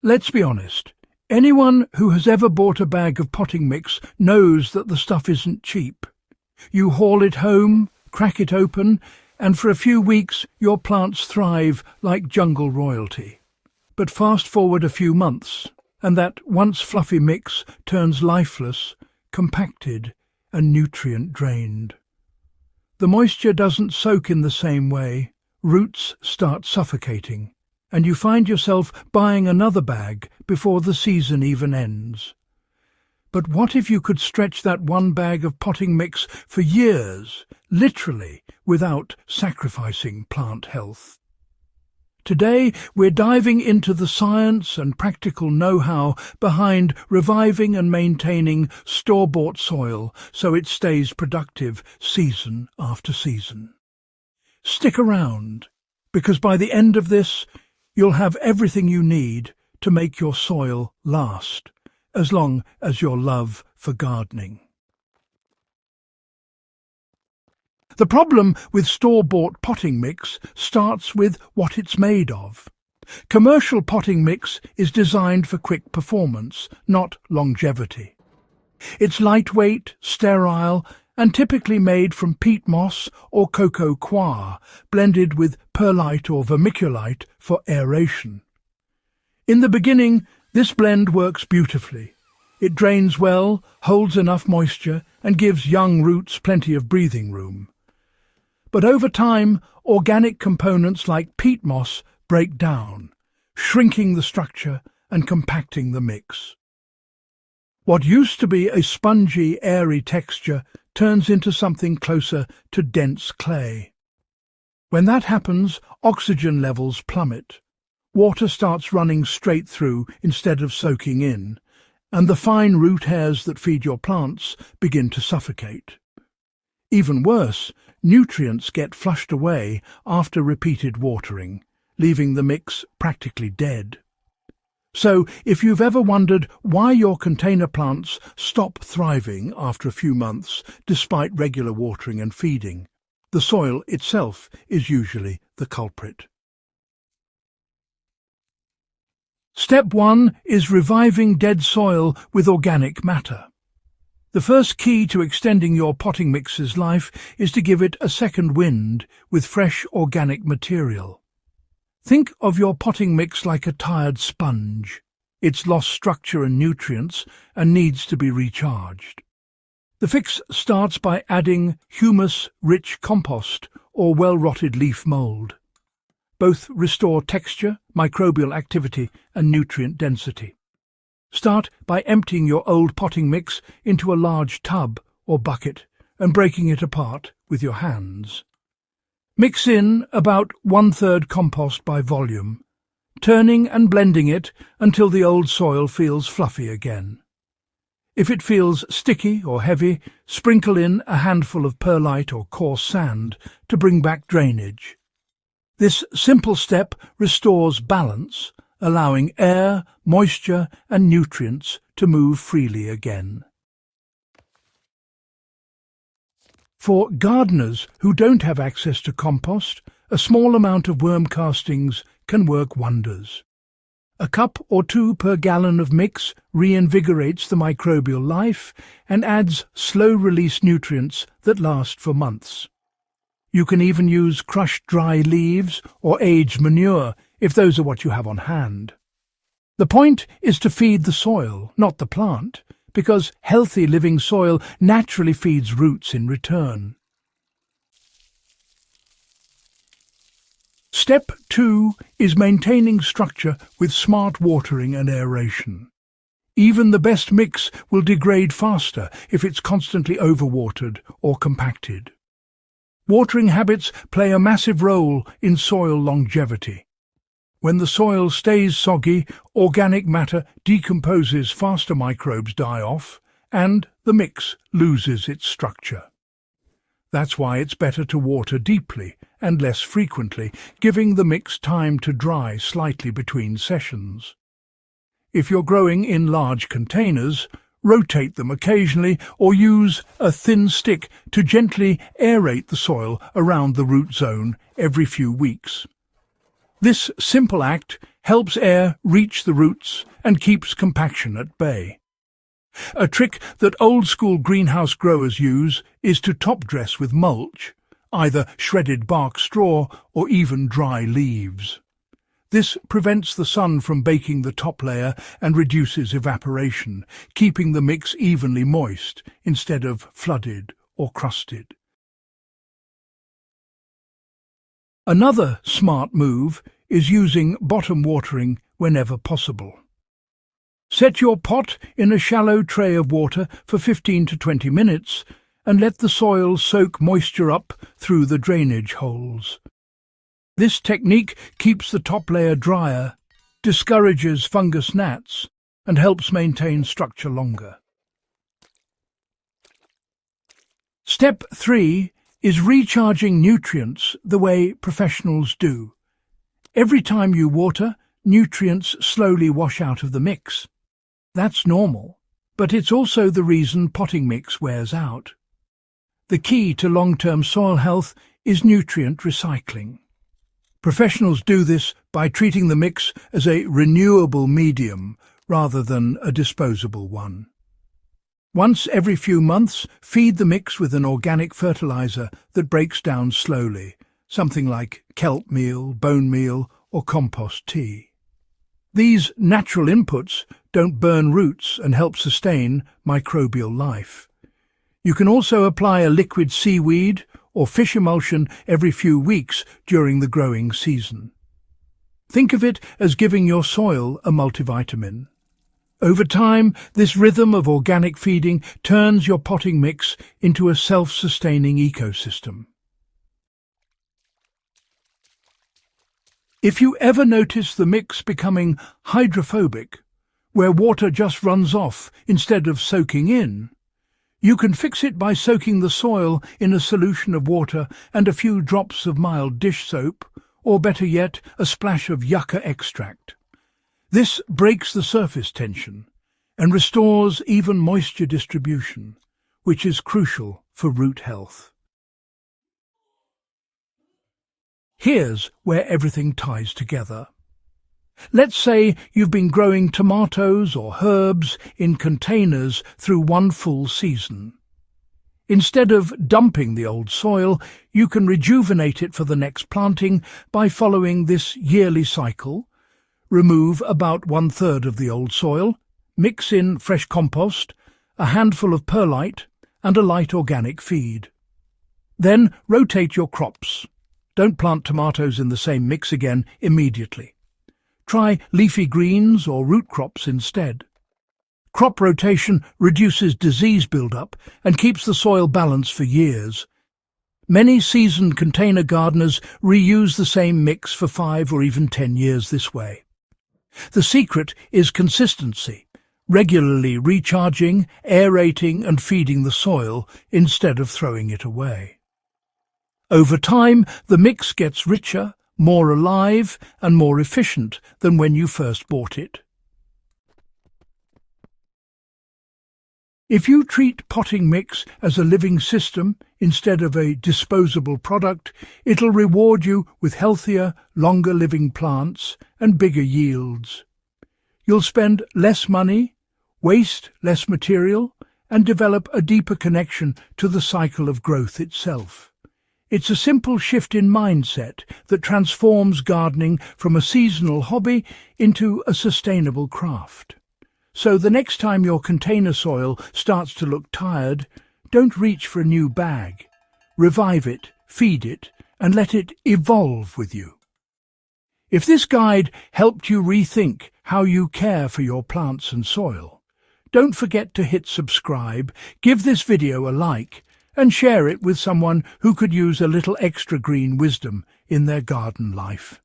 Let's be honest. Anyone who has ever bought a bag of potting mix knows that the stuff isn't cheap. You haul it home, crack it open, and for a few weeks your plants thrive like jungle royalty. But fast forward a few months, and that once fluffy mix turns lifeless, compacted, and nutrient-drained. The moisture doesn't soak in the same way, roots start suffocating, and you find yourself buying another bag before the season even ends. But what if you could stretch that one bag of potting mix for years, literally, without sacrificing plant health? Today, we're diving into the science and practical know-how behind reviving and maintaining store-bought soil so it stays productive season after season. Stick around, because by the end of this, you'll have everything you need to make your soil last, as long as your love for gardening. The problem with store-bought potting mix starts with what it's made of. Commercial potting mix is designed for quick performance, not longevity. It's lightweight, sterile, and typically made from peat moss or cocoa coir, blended with perlite or vermiculite for aeration. In the beginning, this blend works beautifully. It drains well, holds enough moisture, and gives young roots plenty of breathing room. But over time, organic components like peat moss break down, shrinking the structure and compacting the mix. What used to be a spongy, airy texture turns into something closer to dense clay. When that happens, oxygen levels plummet. Water starts running straight through instead of soaking in, and the fine root hairs that feed your plants begin to suffocate. Even worse, nutrients get flushed away after repeated watering, leaving the mix practically dead. So, if you've ever wondered why your container plants stop thriving after a few months despite regular watering and feeding, the soil itself is usually the culprit. Step 1 is reviving dead soil with organic matter. The first key to extending your potting mix's life is to give it a second wind with fresh organic material. Think of your potting mix like a tired sponge. It's lost structure and nutrients and needs to be recharged. The fix starts by adding humus-rich compost or well-rotted leaf mould. Both restore texture, microbial activity, and nutrient density. Start by emptying your old potting mix into a large tub or bucket and breaking it apart with your hands. Mix in about 1/3 compost by volume, turning and blending it until the old soil feels fluffy again. If it feels sticky or heavy, sprinkle in a handful of perlite or coarse sand to bring back drainage. This simple step restores balance, allowing air, moisture and nutrients to move freely again. For gardeners who don't have access to compost, a small amount of worm castings can work wonders. A cup or two per gallon of mix reinvigorates the microbial life and adds slow-release nutrients that last for months. You can even use crushed dry leaves or aged manure if those are what you have on hand. The point is to feed the soil, not the plant, because healthy living soil naturally feeds roots in return. Step 2 is maintaining structure with smart watering and aeration. Even the best mix will degrade faster if it's constantly overwatered or compacted. Watering habits play a massive role in soil longevity. When the soil stays soggy, organic matter decomposes faster, microbes die off, and the mix loses its structure. That's why it's better to water deeply and less frequently, giving the mix time to dry slightly between sessions. If you're growing in large containers, rotate them occasionally or use a thin stick to gently aerate the soil around the root zone every few weeks. This simple act helps air reach the roots and keeps compaction at bay. A trick that old-school greenhouse growers use is to top-dress with mulch, either shredded bark straw or even dry leaves. This prevents the sun from baking the top layer and reduces evaporation, keeping the mix evenly moist instead of flooded or crusted. Another smart move is using bottom watering whenever possible. Set your pot in a shallow tray of water for 15 to 20 minutes and let the soil soak moisture up through the drainage holes. This technique keeps the top layer drier, discourages fungus gnats, and helps maintain structure longer. Step 3 is recharging nutrients the way professionals do. Every time you water, nutrients slowly wash out of the mix. That's normal, but it's also the reason potting mix wears out. The key to long-term soil health is nutrient recycling. Professionals do this by treating the mix as a renewable medium rather than a disposable one. Once every few months, feed the mix with an organic fertilizer that breaks down slowly, something like kelp meal, bone meal, or compost tea. These natural inputs don't burn roots and help sustain microbial life. You can also apply a liquid seaweed or fish emulsion every few weeks during the growing season. Think of it as giving your soil a multivitamin. Over time, this rhythm of organic feeding turns your potting mix into a self-sustaining ecosystem. If you ever notice the mix becoming hydrophobic, where water just runs off instead of soaking in, you can fix it by soaking the soil in a solution of water and a few drops of mild dish soap, or better yet, a splash of yucca extract. This breaks the surface tension and restores even moisture distribution, which is crucial for root health. Here's where everything ties together. Let's say you've been growing tomatoes or herbs in containers through one full season. Instead of dumping the old soil, you can rejuvenate it for the next planting by following this yearly cycle. Remove about 1/3 of the old soil, mix in fresh compost, a handful of perlite, and a light organic feed. Then rotate your crops. Don't plant tomatoes in the same mix again immediately. Try leafy greens or root crops instead. Crop rotation reduces disease buildup and keeps the soil balanced for years. Many seasoned container gardeners reuse the same mix for 5 or even 10 years this way. The secret is consistency, regularly recharging, aerating and feeding the soil instead of throwing it away. Over time, the mix gets richer, more alive and more efficient than when you first bought it. If you treat potting mix as a living system instead of a disposable product, it'll reward you with healthier, longer-living plants and bigger yields. You'll spend less money, waste less material, and develop a deeper connection to the cycle of growth itself. It's a simple shift in mindset that transforms gardening from a seasonal hobby into a sustainable craft. So the next time your container soil starts to look tired, don't reach for a new bag. Revive it, feed it, and let it evolve with you. If this guide helped you rethink how you care for your plants and soil, don't forget to hit subscribe, give this video a like, and share it with someone who could use a little extra green wisdom in their garden life.